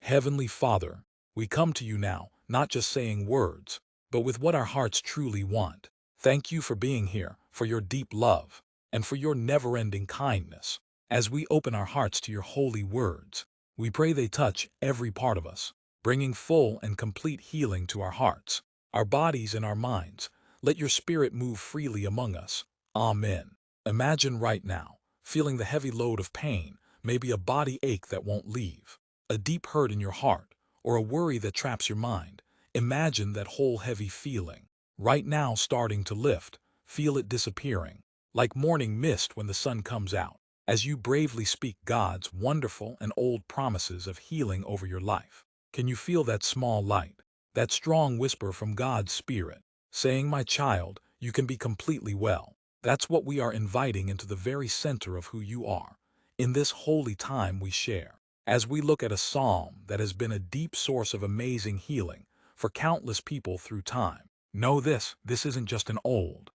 Heavenly Father, we come to you now, not just saying words, but with what our hearts truly want. Thank you for being here, for your deep love, and for your never-ending kindness. As we open our hearts to your holy words, we pray they touch every part of us, bringing full and complete healing to our hearts, our bodies and our minds. Let your spirit move freely among us. Amen. Imagine right now, feeling the heavy load of pain, maybe a body ache that won't leave, a deep hurt in your heart, or a worry that traps your mind. Imagine that whole heavy feeling, right now starting to lift. Feel it disappearing, like morning mist when the sun comes out, as you bravely speak God's wonderful and old promises of healing over your life. Can you feel that small light, that strong whisper from God's Spirit, saying, "My child, you can be completely well"? That's what we are inviting into the very center of who you are, in this holy time we share. As we look at a psalm that has been a deep source of amazing healing for countless people through time, know this isn't just an old,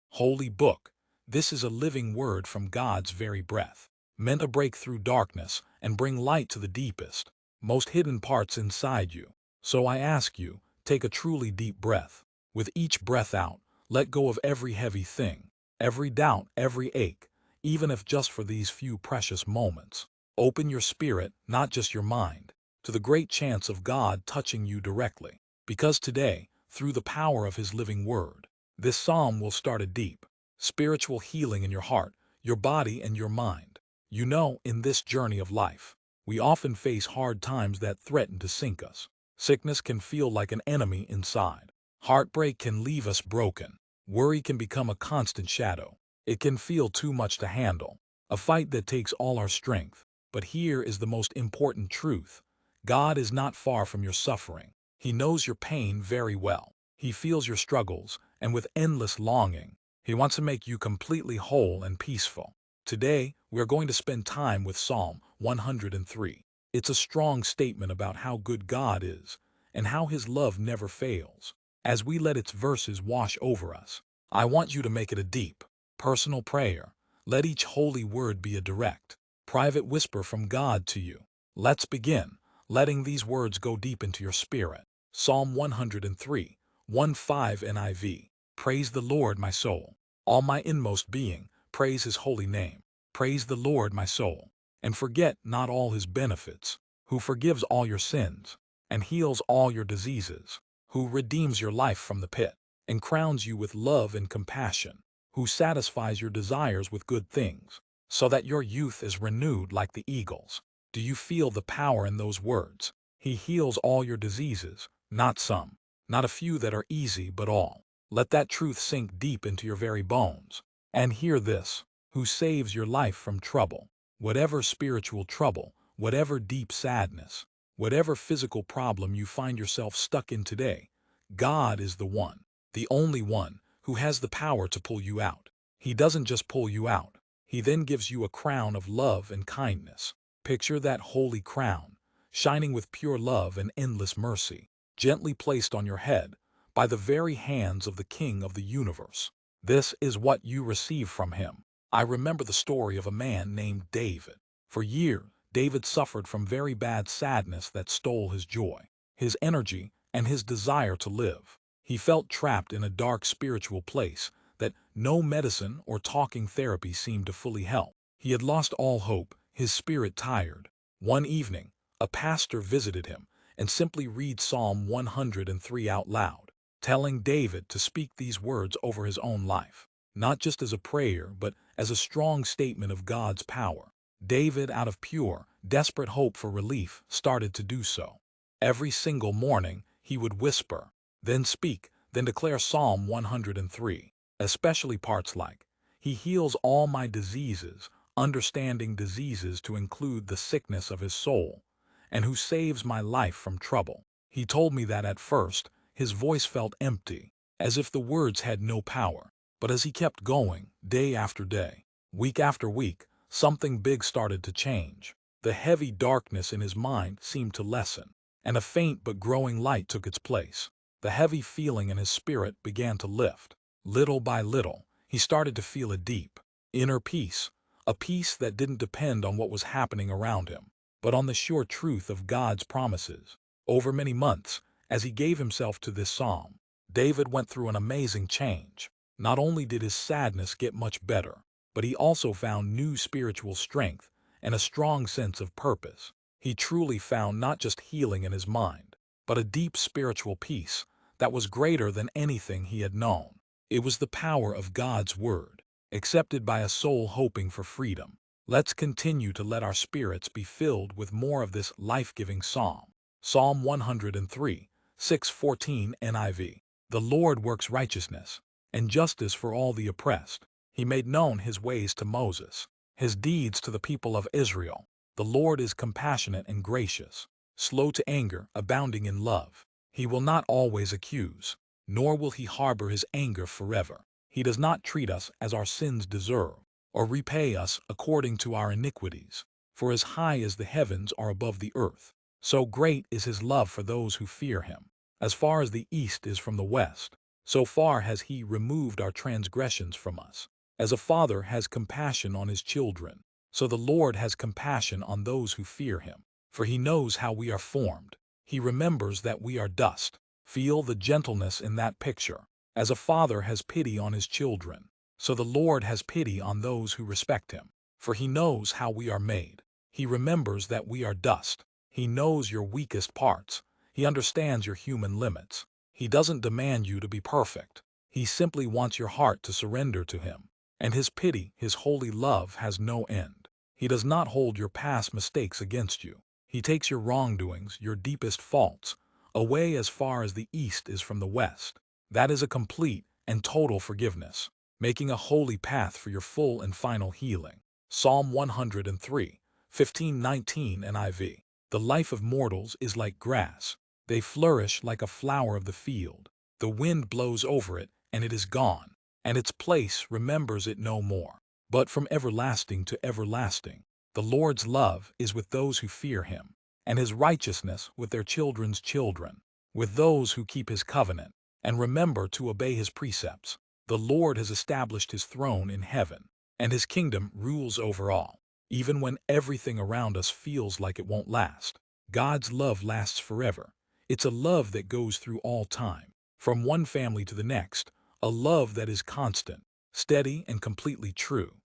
holy book. This is a living word from God's very breath, meant to break through darkness and bring light to the deepest, most hidden parts inside you. So I ask you, take a truly deep breath. With each breath out, let go of every heavy thing, every doubt, every ache, even if just for these few precious moments. Open your spirit, not just your mind, to the great chance of God touching you directly. Because today, through the power of His living word, this psalm will start a deep, spiritual healing in your heart, your body, and your mind. You know, in this journey of life, we often face hard times that threaten to sink us. Sickness can feel like an enemy inside. Heartbreak can leave us broken. Worry can become a constant shadow. It can feel too much to handle, a fight that takes all our strength. But here is the most important truth. God is not far from your suffering. He knows your pain very well. He feels your struggles, and with endless longing, He wants to make you completely whole and peaceful. Today, we are going to spend time with Psalm 103. It's a strong statement about how good God is, and how His love never fails. As we let its verses wash over us, I want you to make it a deep, personal prayer. Let each holy word be a direct, private whisper from God to you. Let's begin, letting these words go deep into your spirit. Psalm 103, 1:5 NIV. Praise the Lord, my soul. All my inmost being, praise His holy name. Praise the Lord, my soul, and forget not all His benefits, who forgives all your sins, and heals all your diseases, who redeems your life from the pit, and crowns you with love and compassion, who satisfies your desires with good things, so that your youth is renewed like the eagles. Do you feel the power in those words? He heals all your diseases, not some, not a few that are easy, but all. Let that truth sink deep into your very bones. And hear this, who saves your life from trouble, whatever spiritual trouble, whatever deep sadness, whatever physical problem you find yourself stuck in today. God is the one, the only one, who has the power to pull you out. He doesn't just pull you out. He then gives you a crown of love and kindness. Picture that holy crown, shining with pure love and endless mercy, gently placed on your head by the very hands of the King of the universe. This is what you receive from Him. I remember the story of a man named David. For years, David suffered from very bad sadness that stole his joy, his energy, and his desire to live. He felt trapped in a dark spiritual place that no medicine or talking therapy seemed to fully help. He had lost all hope, his spirit tired. One evening, a pastor visited him and simply read Psalm 103 out loud, telling David to speak these words over his own life, not just as a prayer, but as a strong statement of God's power. David, out of pure, desperate hope for relief, started to do so. Every single morning, he would whisper, then speak, then declare Psalm 103, especially parts like, "He heals all my diseases," understanding diseases to include the sickness of his soul, and "who saves my life from trouble." He told me that at first, his voice felt empty, as if the words had no power. But as he kept going, day after day, week after week, something big started to change. The heavy darkness in his mind seemed to lessen, and a faint but growing light took its place. The heavy feeling in his spirit began to lift. Little by little, he started to feel a deep, inner peace, a peace that didn't depend on what was happening around him, but on the sure truth of God's promises. Over many months, as he gave himself to this psalm, David went through an amazing change. Not only did his sadness get much better, but he also found new spiritual strength and a strong sense of purpose. He truly found not just healing in his mind, but a deep spiritual peace that was greater than anything he had known. It was the power of God's word, accepted by a soul hoping for freedom. Let's continue to let our spirits be filled with more of this life-giving psalm. Psalm 103, 6:14 NIV. The Lord works righteousness and justice for all the oppressed. He made known his ways to Moses, his deeds to the people of Israel. The Lord is compassionate and gracious, slow to anger, abounding in love. He will not always accuse, nor will he harbor his anger forever. He does not treat us as our sins deserve, or repay us according to our iniquities. For as high as the heavens are above the earth, so great is his love for those who fear him. As far as the east is from the west, so far has he removed our transgressions from us. As a father has compassion on his children, so the Lord has compassion on those who fear him. For he knows how we are formed. He remembers that we are dust. Feel the gentleness in that picture. As a father has pity on his children, so the Lord has pity on those who respect him. For he knows how we are made. He remembers that we are dust. He knows your weakest parts. He understands your human limits. He doesn't demand you to be perfect. He simply wants your heart to surrender to him. And his pity, his holy love, has no end. He does not hold your past mistakes against you. He takes your wrongdoings, your deepest faults, away as far as the east is from the west. That is a complete and total forgiveness, making a holy path for your full and final healing. Psalm 103, 15-19 NIV. The life of mortals is like grass. They flourish like a flower of the field. The wind blows over it, and it is gone, and its place remembers it no more. But from everlasting to everlasting, the Lord's love is with those who fear him, and his righteousness with their children's children, with those who keep his covenant and remember to obey his precepts. The Lord has established his throne in heaven, and his kingdom rules over all. Even when everything around us feels like it won't last, God's love lasts forever. It's a love that goes through all time, from one family to the next, a love that is constant, steady, and completely true.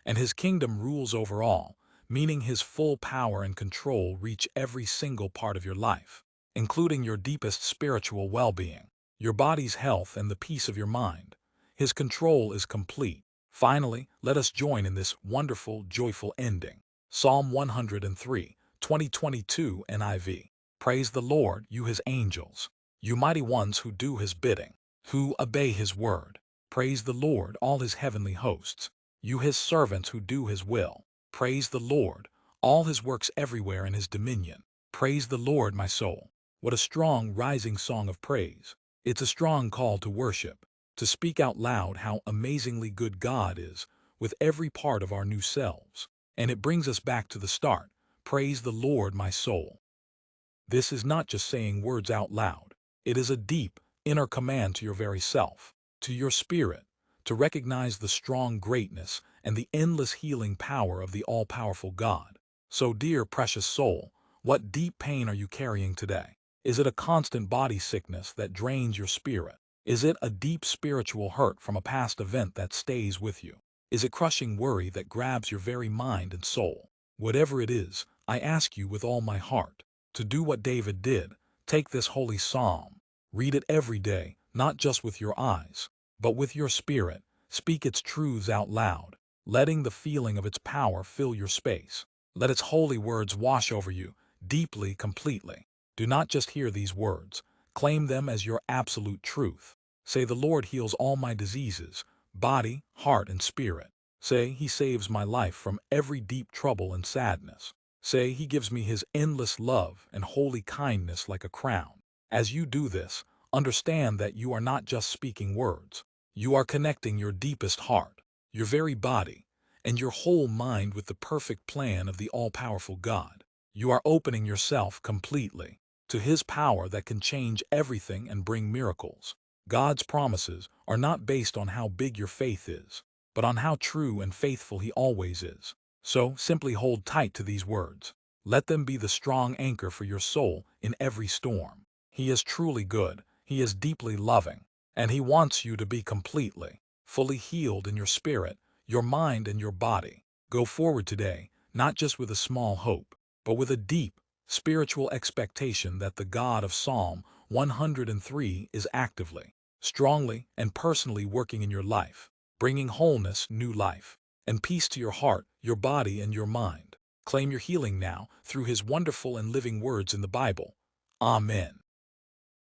And his kingdom rules over all, meaning his full power and control reach every single part of your life, including your deepest spiritual well-being, your body's health, and the peace of your mind. His control is complete. Finally, let us join in this wonderful, joyful ending. Psalm 103, 2022 NIV. Praise the Lord, you his angels, you mighty ones who do his bidding, who obey his word. Praise the Lord, all his heavenly hosts, you his servants who do his will. Praise the Lord, all his works everywhere in his dominion. Praise the Lord, my soul. What a strong, rising song of praise. It's a strong call to worship, to speak out loud how amazingly good God is with every part of our new selves. And it brings us back to the start. Praise the Lord, my soul. This is not just saying words out loud. It is a deep, inner command to your very self, to your spirit, to recognize the strong greatness and the endless healing power of the all-powerful God. So, dear precious soul, what deep pain are you carrying today? Is it a constant body sickness that drains your spirit? Is it a deep spiritual hurt from a past event that stays with you? Is it crushing worry that grabs your very mind and soul? Whatever it is, I ask you with all my heart to do what David did. Take this holy psalm. Read it every day, not just with your eyes, but with your spirit. Speak its truths out loud, letting the feeling of its power fill your space. Let its holy words wash over you, deeply, completely. Do not just hear these words. Claim them as your absolute truth. Say, the Lord heals all my diseases, body, heart, and spirit. Say, he saves my life from every deep trouble and sadness. Say, he gives me his endless love and holy kindness like a crown. As you do this, understand that you are not just speaking words. You are connecting your deepest heart, your very body, and your whole mind with the perfect plan of the all-powerful God. You are opening yourself completely to his power that can change everything and bring miracles. God's promises are not based on how big your faith is, but on how true and faithful he always is. So simply hold tight to these words. Let them be the strong anchor for your soul in every storm. He is truly good, He is deeply loving, and He wants you to be completely, fully healed in your spirit, your mind, and your body. Go forward today, not just with a small hope, but with a deep, spiritual expectation that the God of Psalm 103 is actively, strongly, and personally working in your life, bringing wholeness, new life, and peace to your heart, your body, and your mind. Claim your healing now through His wonderful and living words in the Bible. Amen.